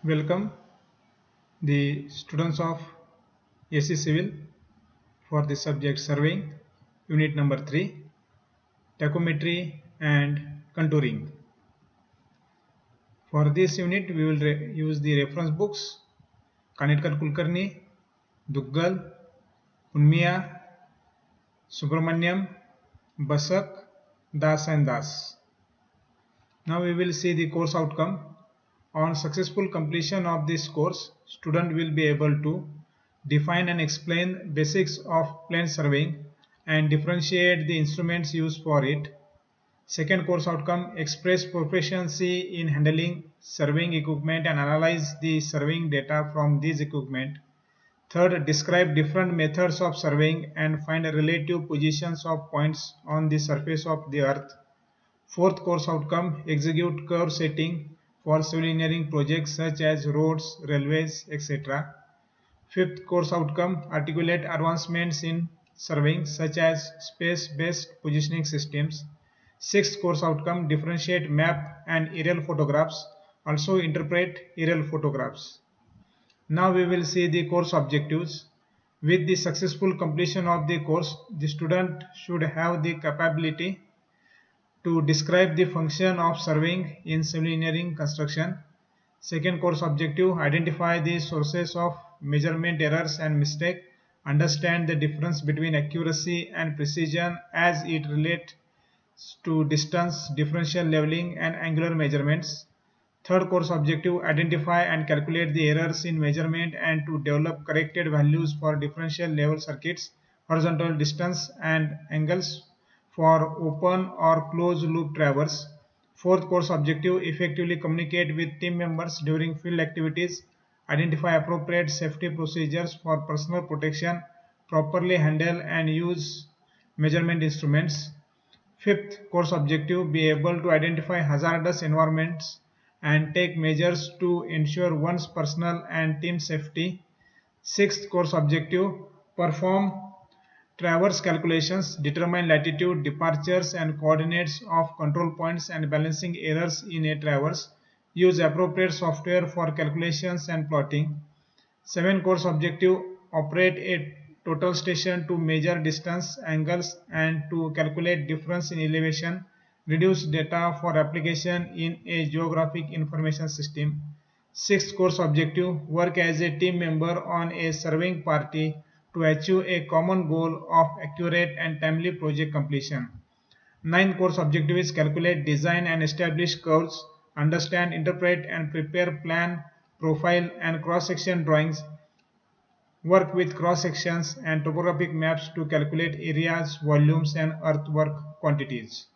Welcome the students of AC Civil for the subject surveying, unit number 3, tachometry and contouring. For this unit, we will use the reference books Kanetkar Kulkarni, Duggal, Unmiya, Subramanyam, Basak, Das and Das. Now we will see the course outcome. On successful completion of this course, student will be able to define and explain basics of plane surveying and differentiate the instruments used for it. Second course outcome, express proficiency in handling surveying equipment and analyze the surveying data from these equipment. Third, describe different methods of surveying and find relative positions of points on the surface of the earth. Fourth course outcome, execute curve setting for civil engineering projects such as roads, railways, etc. Fifth course outcome, articulate advancements in surveying such as space-based positioning systems. Sixth course outcome, differentiate map and aerial photographs, also interpret aerial photographs. Now we will see the course objectives. With the successful completion of the course, the student should have the capability to describe the function of surveying in civil engineering construction. Second course objective, identify the sources of measurement errors and mistake, understand the difference between accuracy and precision as it relates to distance, differential leveling and angular measurements. Third course objective, identify and calculate the errors in measurement and to develop corrected values for differential level circuits, horizontal distance and angles for open or closed loop traverse. Fourth course objective, effectively communicate with team members during field activities, identify appropriate safety procedures for personal protection, properly handle and use measurement instruments. Fifth course objective, be able to identify hazardous environments and take measures to ensure one's personal and team safety. Sixth course objective, perform traverse calculations, determine latitude, departures and coordinates of control points and balancing errors in a traverse. Use appropriate software for calculations and plotting. 7 course objective, operate a total station to measure distance, angles and to calculate difference in elevation. Reduce data for application in a geographic information system. 6th course objective, work as a team member on a surveying party to achieve a common goal of accurate and timely project completion. Ninth course objective is calculate, design and establish curves, understand, interpret and prepare plan, profile and cross-section drawings, work with cross-sections and topographic maps to calculate areas, volumes and earthwork quantities.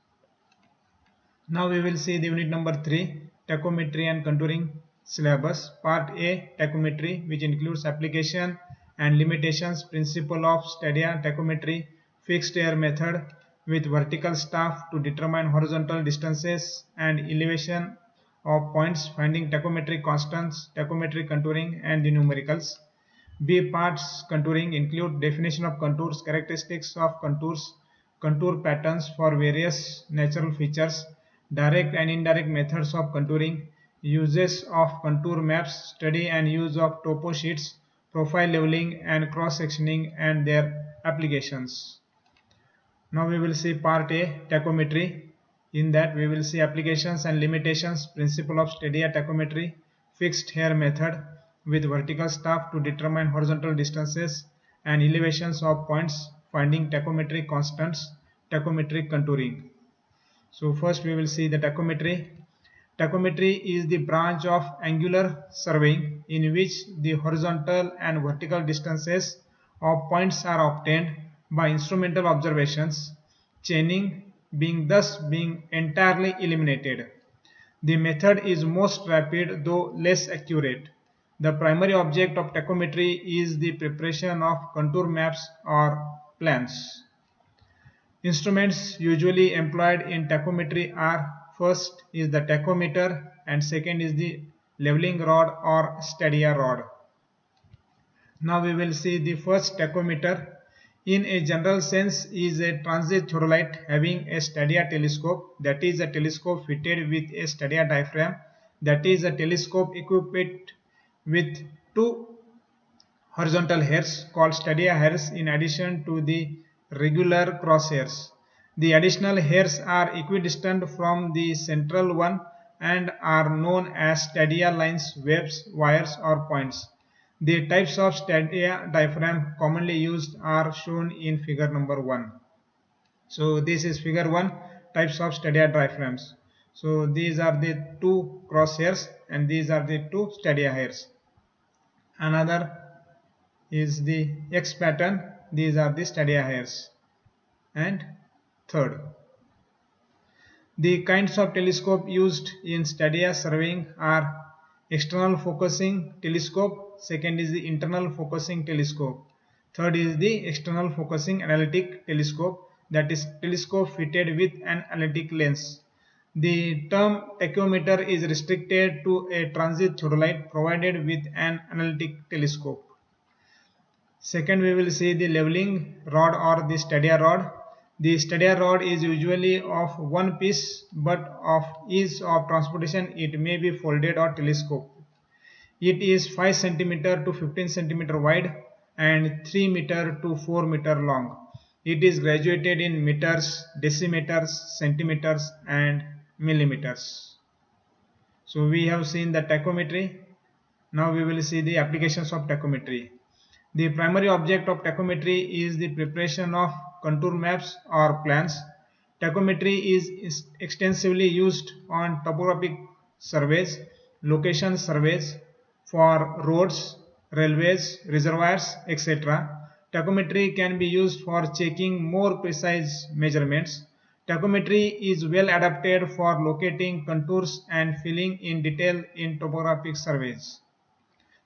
Now we will see the unit number 3, tachometry and contouring syllabus. Part A, tachometry, which includes application and limitations, principle of stadia tachometry, fixed air method with vertical staff to determine horizontal distances and elevation of points, finding tachometric constants, tachometric contouring and the numericals. B parts contouring include definition of contours, characteristics of contours, contour patterns for various natural features, direct and indirect methods of contouring, uses of contour maps, study and use of topo sheets, profile leveling and cross-sectioning and their applications. Now we will see part A, tachometry. In that we will see applications and limitations, principle of stadia tachometry, fixed hair method with vertical staff to determine horizontal distances and elevations of points, finding tachometric constants, tachometric contouring. So first we will see the tachometry. Tachometry is the branch of angular surveying in which the horizontal and vertical distances of points are obtained by instrumental observations, chaining being entirely eliminated. The method is most rapid though less accurate. The primary object of tachometry is the preparation of contour maps or plans. Instruments usually employed in tachometry are: first is the tachometer and second is the leveling rod or stadia rod. Now we will see the first tachometer. In a general sense is a transit theodolite having a stadia telescope, that is a telescope fitted with a stadia diaphragm that is a telescope equipped with two horizontal hairs called stadia hairs in addition to the regular crosshairs. The additional hairs are equidistant from the central one and are known as stadia lines, webs, wires or points. The types of stadia diaphragm commonly used are shown in figure number 1. So this is figure 1, types of stadia diaphragms. So these are the two crosshairs and these are the two stadia hairs. Another is the X pattern, these are the stadia hairs. And third, the kinds of telescope used in stadia surveying are external focusing telescope, second is the internal focusing telescope, third is the external focusing analytic telescope, that is telescope fitted with an analytic lens. The term tachometer is restricted to a transit theodolite provided with an analytic telescope. Second, we will see the leveling rod or the stadia rod. The stadia rod is usually of one piece, but of ease of transportation it may be folded or telescoped. It is 5 cm to 15 cm wide and 3 meter to 4 meter long. It is graduated in meters, decimeters, centimeters and millimeters. So we have seen the tachometry. Now we will see the applications of tachometry. The primary object of tachometry is the preparation of contour maps or plans. Tachometry is extensively used on topographic surveys, location surveys for roads, railways, reservoirs, etc. Tachometry can be used for checking more precise measurements. Tachometry is well adapted for locating contours and filling in detail in topographic surveys.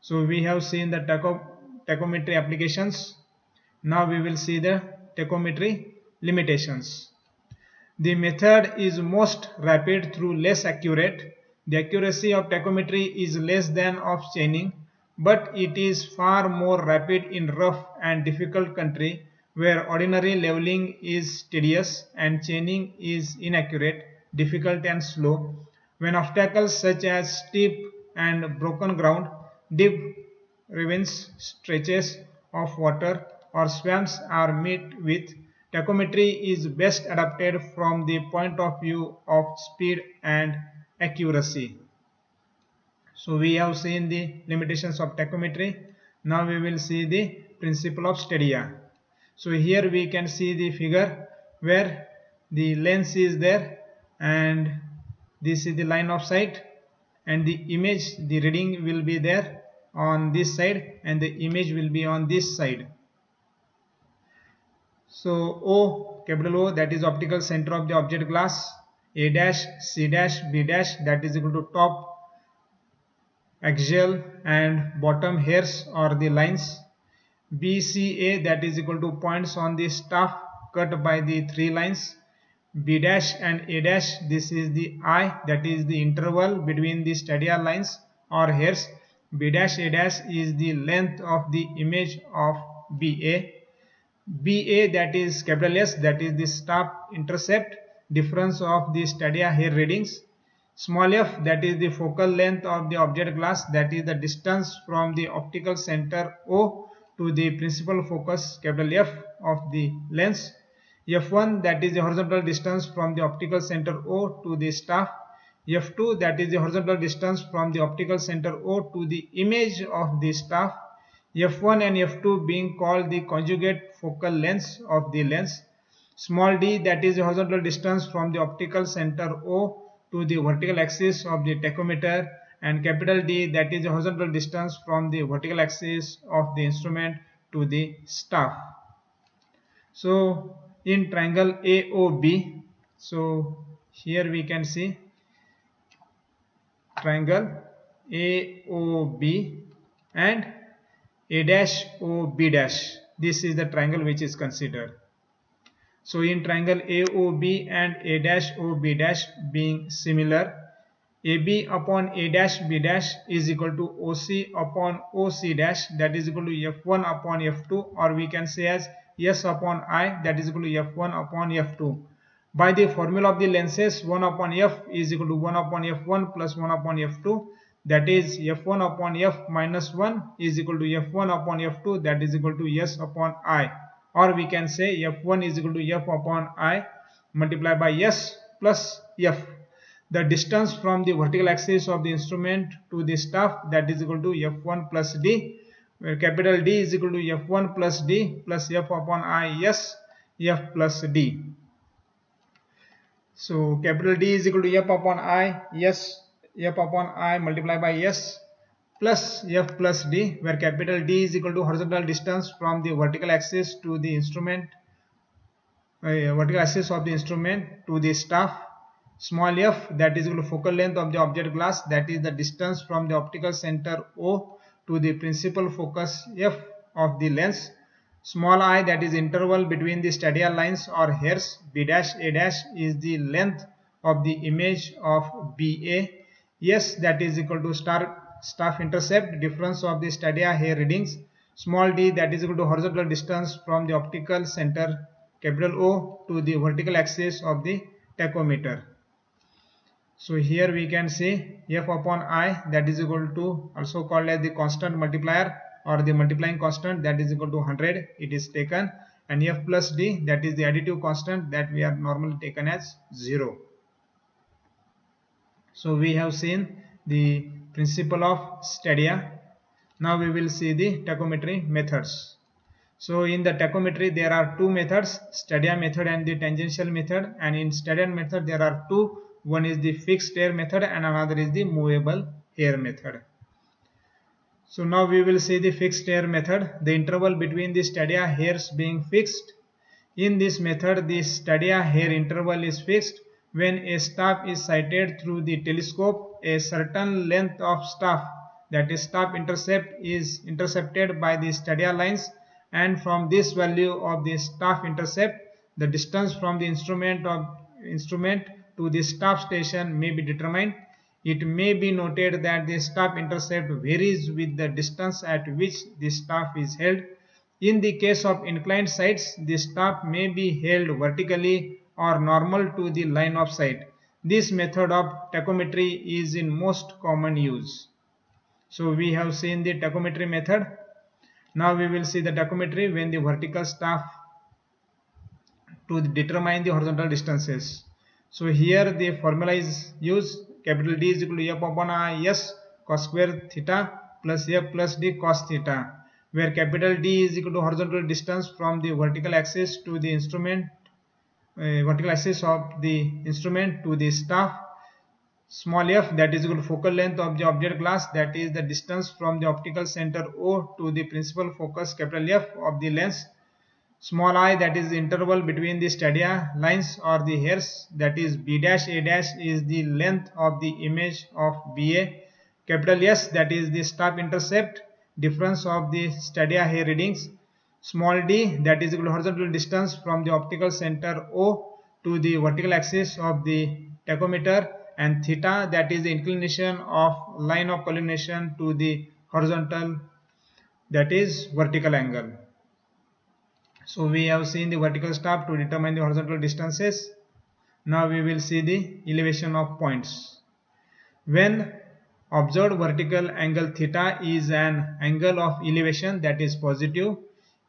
So we have seen the tachometry applications. Now we will see the tachometry limitations. The method is most rapid through less accurate. The accuracy of tachometry is less than of chaining, but it is far more rapid in rough and difficult country where ordinary leveling is tedious and chaining is inaccurate, difficult and slow. When obstacles such as steep and broken ground, deep ravines, stretches of water or swamps are met with, tachometry is best adapted from the point of view of speed and accuracy. So we have seen the limitations of tachometry. Now we will see the principle of stadia. So here we can see the figure where the lens is there and this is the line of sight and the image, the reading will be there on this side and the image will be on this side. So O, capital O, that is optical center of the object glass. A dash, C dash, B dash, that is equal to top, axial and bottom hairs or the lines. BCA, that is equal to points on the staff cut by the three lines. B dash and A dash, this is the I, that is the interval between the stadia lines or hairs. B dash A dash is the length of the image of BA. BA, that is capital S, that is the staff intercept, difference of the stadia hair readings. Small f, that is the focal length of the object glass, that is the distance from the optical center O to the principal focus capital F of the lens. F1, that is the horizontal distance from the optical center O to the staff. F2, that is the horizontal distance from the optical center O to the image of the staff. F1 and F2 being called the conjugate focal lengths of the lens. Small d, that is the horizontal distance from the optical center O to the vertical axis of the tachometer, and capital D, that is the horizontal distance from the vertical axis of the instrument to the staff. So in triangle AOB, so here we can see triangle AOB and A dash OB dash. This is the triangle which is considered. So in triangle AOB and A dash OB dash being similar, AB upon A dash B dash is equal to OC upon OC dash, that is equal to F1 upon F2, or we can say as S upon I, that is equal to F1 upon F2. by the formula of the lenses 1 upon f is equal to 1 upon f1 plus 1 upon f2, that is f1 upon f minus 1 is equal to f1 upon f2, that is equal to s upon I, or we can say f1 is equal to f upon I multiplied by s plus f, the distance from the vertical axis of the instrument to the staff, that is equal to f1 plus d, where capital D is equal to f1 plus d plus f upon I s f plus d. So capital D is equal to f upon I s f upon I multiplied by s plus f plus d, where capital D is equal to horizontal distance from the vertical axis to the instrument, vertical axis of the instrument to the staff, small f, that is equal to focal length of the object glass, that is the distance from the optical center O to the principal focus f of the lens, small I, that is interval between the stadia lines or hairs, b dash a dash is the length of the image of BA, s, that is equal to staff intercept, difference of the stadia hair readings, small d, that is equal to horizontal distance from the optical center capital O to the vertical axis of the tachometer. So here we can say f upon I, that is equal to, also called as the constant multiplier or the multiplying constant, that is equal to 100, it is taken, and f plus d, that is the additive constant, that we are normally taken as 0. So we have seen the principle of stadia. Now we will see the tachometry methods. So in the tachometry there are two methods, stadia method and the tangential method, and in stadia method there are two, one is the fixed hair method and another is the movable hair method. So now we will see the fixed hair method, the interval between the stadia hairs being fixed. In this method the stadia hair interval is fixed when a staff is sighted through the telescope, a certain length of staff, that is staff intercept, is intercepted by the stadia lines, and from this value of the staff intercept the distance from the instrument to the staff station may be determined. It may be noted that the staff intercept varies with the distance at which the staff is held. In the case of inclined sights, the staff may be held vertically or normal to the line of sight. This method of tachometry is in most common use. So we have seen the tachometry method. Now we will see the tachometry when the vertical staff to determine the horizontal distances. So here the formula is used, capital D is equal to f upon I s cos square theta plus f plus d cos theta, where capital D is equal to horizontal distance from the vertical axis to the instrument, vertical axis of the instrument to the staff, small f, that is equal to focal length of the object glass, that is the distance from the optical center O to the principal focus capital F of the lens, small I, that is the interval between the stadia lines or the hairs, that is b dash a dash is the length of the image of BA, capital S, that is the staff intercept, difference of the stadia hair readings, small d, that is equal to horizontal distance from the optical center O to the vertical axis of the tachometer, and theta, that is the inclination of line of collimation to the horizontal, that is vertical angle. So we have seen the vertical staff to determine the horizontal distances. Now we will see the elevation of points. When observed vertical angle theta is an angle of elevation, that is positive,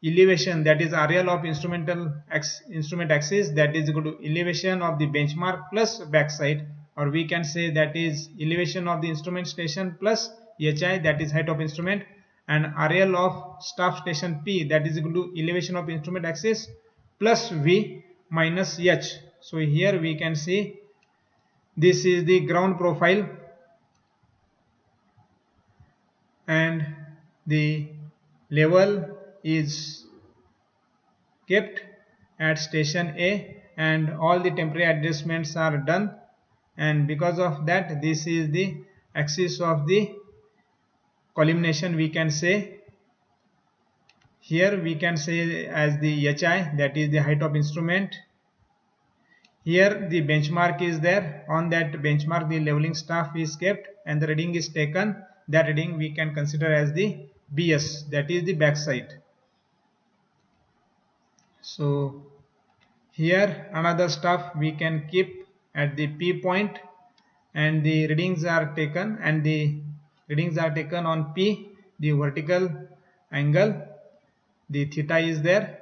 elevation, that is RL of instrument axis, that is equal to elevation of the benchmark plus backside, or we can say that is elevation of the instrument station plus HI, that is height of instrument, and RL of staff station P, that is equal to elevation of instrument axis plus V minus H. So here we can see this is the ground profile and the level is kept at station A and all the temporary adjustments are done, and because of that this is the axis of the collimation, we can say. Here we can say as the HI, that is the height of instrument. Here the benchmark is there, on that benchmark the leveling staff is kept and the reading is taken, that reading we can consider as the BS, that is the backside. So Here another stuff we can keep at the P point, and the readings are taken on P, the vertical angle, the theta is there.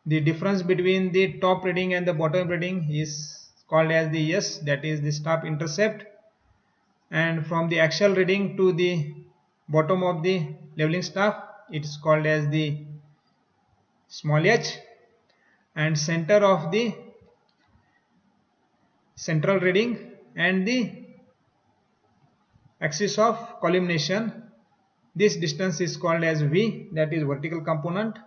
The difference between the top reading and the bottom reading is called as the S, that is the staff intercept, and from the axial reading to the bottom of the leveling staff it is called as the small h, and center of the central reading and the axis of collimation, this distance is called as V, that is vertical component,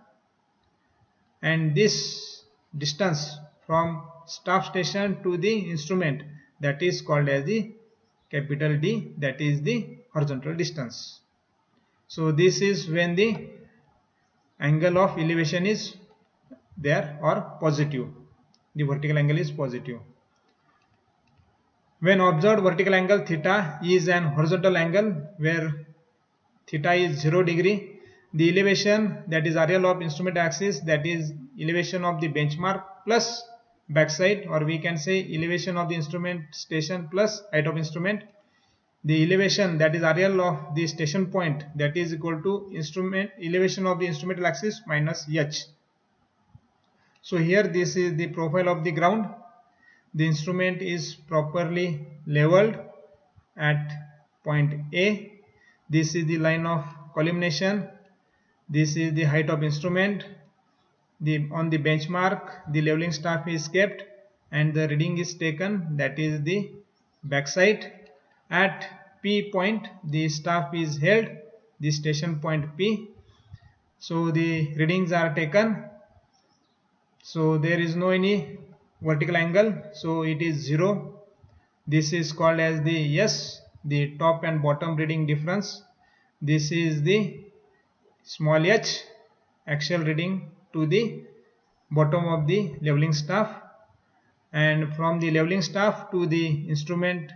and this distance from staff station to the instrument, that is called as the capital D, that is the horizontal distance. So this is when the angle of elevation is there or positive, the vertical angle is positive. When observed vertical angle theta is an horizontal angle where theta is 0 degree, the elevation, that is RL of instrument axis, that is elevation of the benchmark plus backside, or we can say elevation of the instrument station plus height of instrument. The elevation, that is RL of the station point, that is equal to instrument elevation of the instrumental axis minus h. So here this is the profile of the ground. The instrument is properly leveled at point A. This is the line of collimation. This is the height of instrument. On the benchmark the leveling staff is kept and the reading is taken, that is the backside. At P point the staff is held, the station point P. So the readings are taken. So there is no any vertical angle, so it is 0. This is called as the S, the top and bottom reading difference. This is the small h, axial reading to the bottom of the leveling staff, and from the leveling staff to the instrument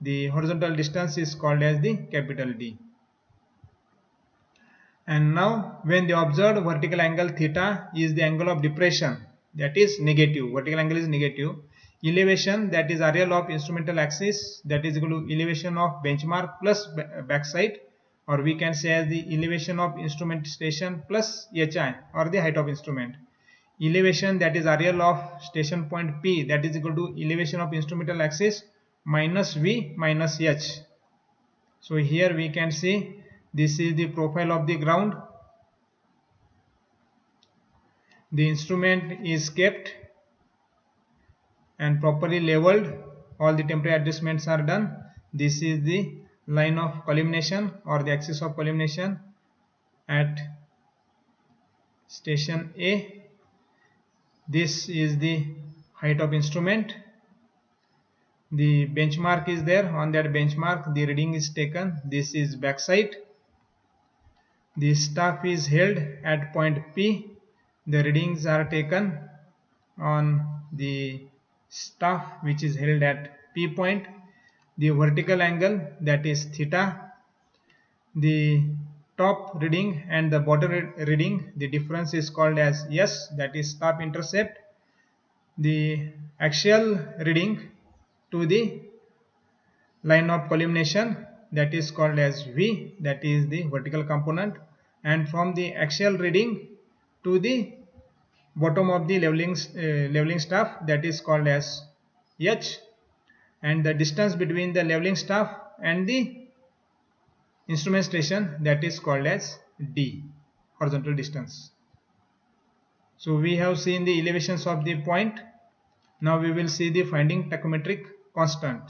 the horizontal distance is called as the capital D. And now when the observed vertical angle theta is the angle of depression, that is negative, vertical angle is negative, elevation, that is RL of instrumental axis, that is equal to elevation of benchmark plus backside, or we can say as the elevation of instrument station plus HI, or the height of instrument. Elevation, that is RL of station point P, that is equal to elevation of instrumental axis minus V minus H. So here we can see this is the profile of the ground. The instrument is kept and properly leveled. All the temporary adjustments are done. This is the line of collimation or the axis of collimation at station A. This is the height of instrument. The benchmark is there. On that benchmark the reading is taken. This is backside. The staff is held at point P. The readings are taken on the staff which is held at P point. The vertical angle, that is theta. The top reading and the bottom reading, the difference is called as S, that is staff intercept. The axial reading to the line of collimation, that is called as V, that is the vertical component, and from the axial reading to the bottom of the leveling staff, that is called as H, and the distance between the leveling staff and the instrument station, that is called as D, horizontal distance. So we have seen the elevations of the point. Now we will see the finding tachymetric constant.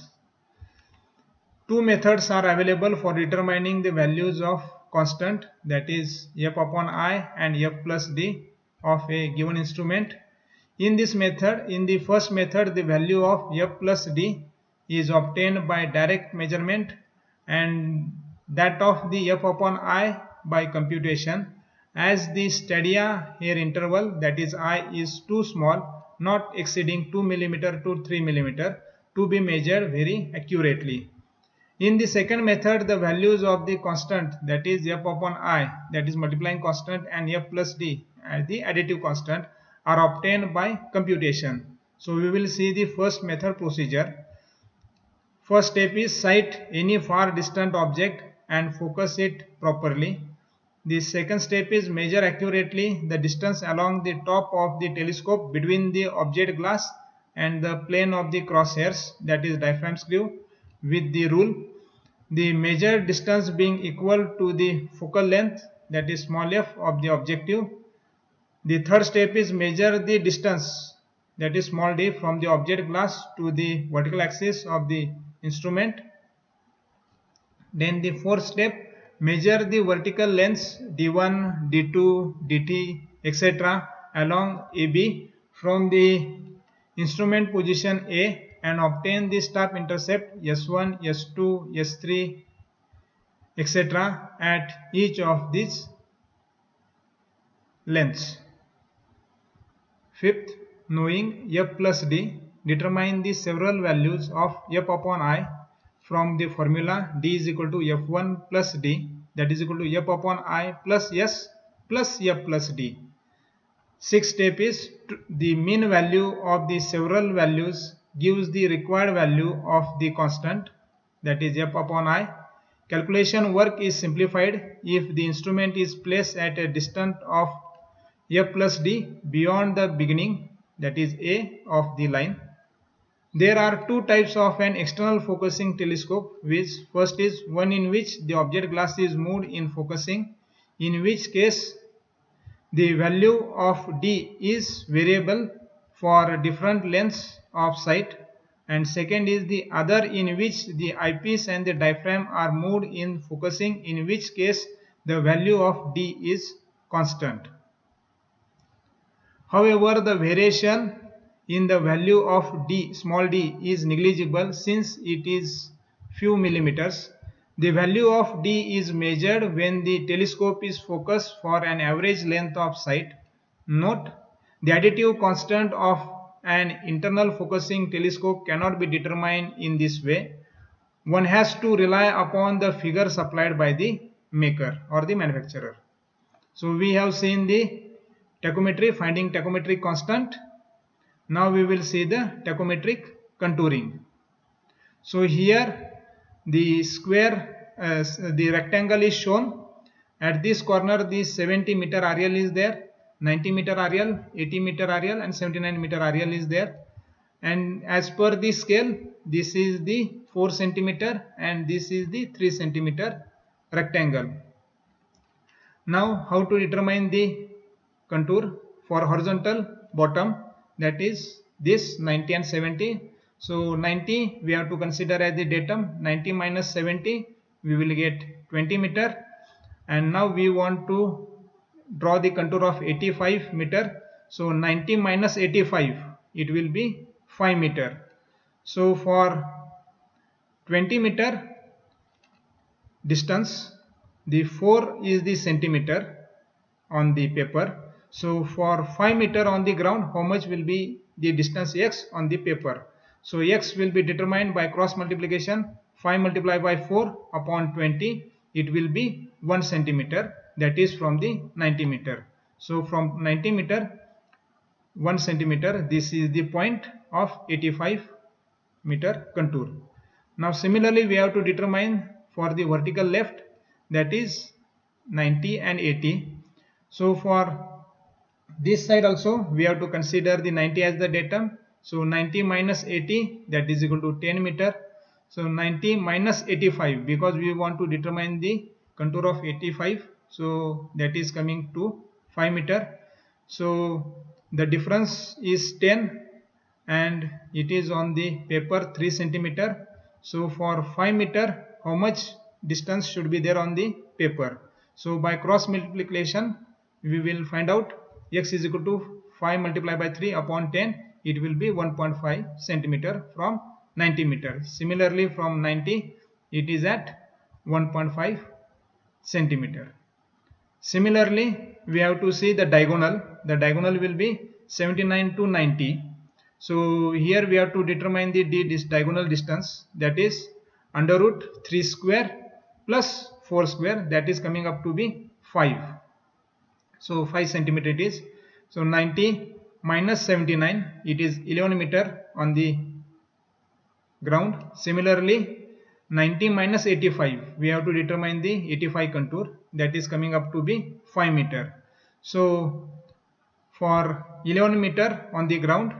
Two methods are available for determining the values of constant, that is F upon I and F plus D of a given instrument. In this method, in the first method, the value of F plus D is obtained by direct measurement and that of the F upon I by computation, as the stadia here interval, that is I, is too small, not exceeding 2 mm to 3 mm, to be measured very accurately. In the second method, the values of the constant, that is F upon I, that is multiplying constant, and F plus D, the additive constant, are obtained by computation. So we will see the first method procedure. First step is sight any far distant object and focus it properly. The second step is measure accurately the distance along the top of the telescope between the object glass and the plane of the crosshairs, that is diaphragm screw, with the rule. The measured distance being equal to the focal length, that is small f, of the objective. The third step is measure the distance, that is small d, from the object glass to the vertical axis of the instrument. Then the fourth step, measure the vertical lengths d1, d2, dt, etc. along AB from the instrument position A and obtain the star intercept S1, S2, S3, etc. at each of these lengths. Fifth, knowing f plus d, determine the several values of f upon I from the formula d is equal to f1 plus d, that is equal to f upon I plus s plus f plus d. Sixth step is the mean value of the several values gives the required value of the constant, that is f upon I. Calculation work is simplified if the instrument is placed at a distance of f plus d beyond the beginning, that is A, of the line. There are two types of an external focusing telescope, which first is one in which the object glass is moved in focusing, in which case the value of d is variable for different lengths of sight, and second is the other in which the eyepiece and the diaphragm are moved in focusing, in which case the value of d is constant. However, the variation in the value of d, small d, is negligible since it is few millimeters. The value of d is measured when the telescope is focused for an average length of sight. Note, the additive constant of an internal focusing telescope cannot be determined in this way. One has to rely upon the figure supplied by the maker or the manufacturer. So we have seen the tachometry, finding tachometric constant. Now we will see the tachometric contouring. So here the square, the rectangle is shown. At this corner the 70 meter RL is there, 90 meter RL, 80 meter RL and 79 meter RL is there. And as per the scale, this is the 4 centimeter and this is the 3 centimeter rectangle. Now how to determine the contour for horizontal bottom, that is this 90 and 70. So 90 we have to consider as the datum, 90 minus 70 we will get 20 meter, and now we want to draw the contour of 85 meter. So 90 minus 85, it will be 5 meter. So for 20 meter distance, the 4 is the centimeter on the paper. So for 5 meter on the ground, how much will be the distance x on the paper? So x will be determined by cross multiplication. 5 multiplied by 4 upon 20, it will be 1 centimeter, that is from the 90 meter. So from 90 meter, 1 centimeter, this is the point of 85 meter contour. Now similarly we have to determine for the vertical left, that is 90 and 80. So for this side also we have to consider the 90 as the datum. So 90 minus 80, that is equal to 10 meter. So 90 minus 85, because we want to determine the contour of 85, so that is coming to 5 meter. So the difference is 10 and it is on the paper 3 centimeter. So for 5 meter, how much distance should be there on the paper? So by cross multiplication we will find out x is equal to 5 multiplied by 3 upon 10, it will be 1.5 centimeter from 90 meter. Similarly from 90 it is at 1.5 centimeter. Similarly we have to see the diagonal. The diagonal will be 79 to 90. So here we have to determine the diagonal distance, that is under root 3 square plus 4 square, that is coming up to be 5. So 5 centimeter it is. So 90 -79, it is 11 meter on the ground. Similarly, 90 minus 85, we have to determine the 85 contour, that is coming up to be 5 meter. So for 11 meter on the ground,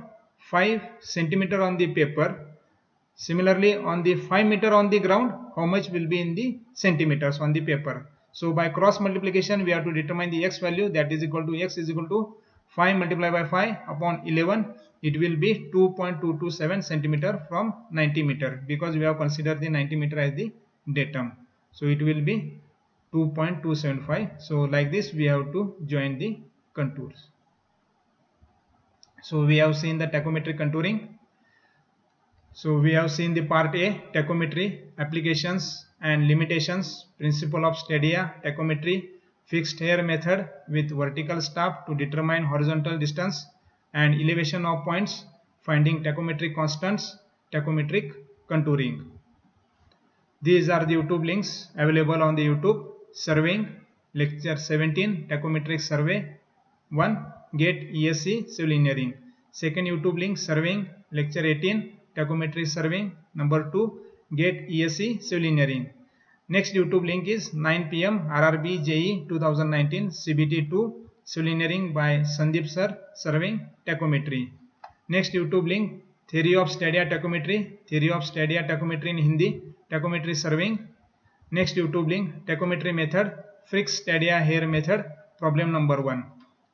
5 centimeter on the paper. Similarly, on the 5 meter on the ground, how much will be in the centimeters on the paper? So by cross multiplication, we have to determine the x value, that is equal to x is equal to 5 multiplied by 5 upon 11. It will be 2.227 centimeter from 90 meter, because we have considered the 90 meter as the datum. So it will be 2.275. So like this we have to join the contours. So we have seen the tachometric contouring. So we have seen the part A, tachometry, applications and limitations, principle of stadia, tachometry, fixed hair method with vertical staff to determine horizontal distance and elevation of points, finding tachometric constants, tachometric contouring. These are the YouTube links available on the YouTube. Surveying, lecture 17, tachometric survey 1, GATE ESE civil engineering. Second YouTube link, surveying, lecture 18, tachometry surveying. Number 2, GATE ESE civil engineering. Next YouTube link is 9 PM RRB JE 2019 CBT 2 civil engineering by Sandeep sir, surveying, tachometry. Next YouTube link, theory of stadia tachometry, theory of stadia tachometry in Hindi, tachometry surveying. Next YouTube link, tachometry method, fixed stadia hair method, problem number 1.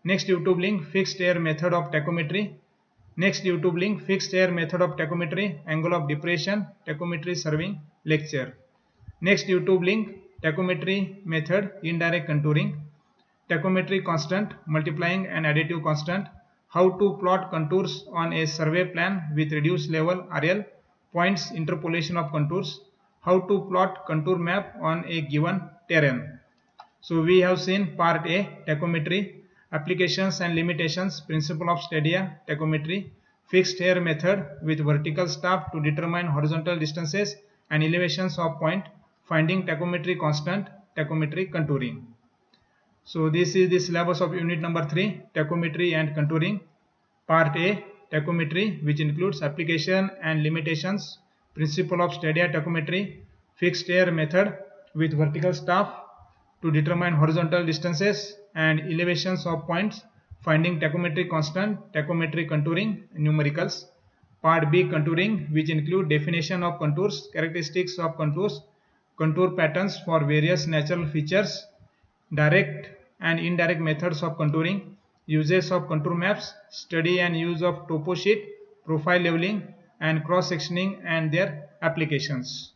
Next YouTube link, fixed hair method of tachometry. Next YouTube link, fixed hair method of tachometry, angle of depression, tachometry surveying, lecture. Next YouTube link, tachometry method, indirect contouring, tachometry constant, multiplying and additive constant, how to plot contours on a survey plan with reduced level RL, points interpolation of contours, how to plot contour map on a given terrain. So we have seen part A, tachometry, applications and limitations, principle of stadia, tachometry, fixed hair method with vertical staff to determine horizontal distances and elevations of point, finding tachometry constant, tachometry contouring. So this is the syllabus of unit number 3, tachometry and contouring. Part A, tachometry, which includes application and limitations, principle of stadia tachometry, fixed hair method with vertical staff to determine horizontal distances and elevations of points, finding tachometry constant, tachometry contouring, numericals. Part B, contouring, which include definition of contours, characteristics of contours, contour patterns for various natural features, direct and indirect methods of contouring, uses of contour maps, study and use of topo sheet, profile leveling and cross-sectioning and their applications.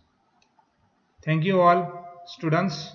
Thank you all students.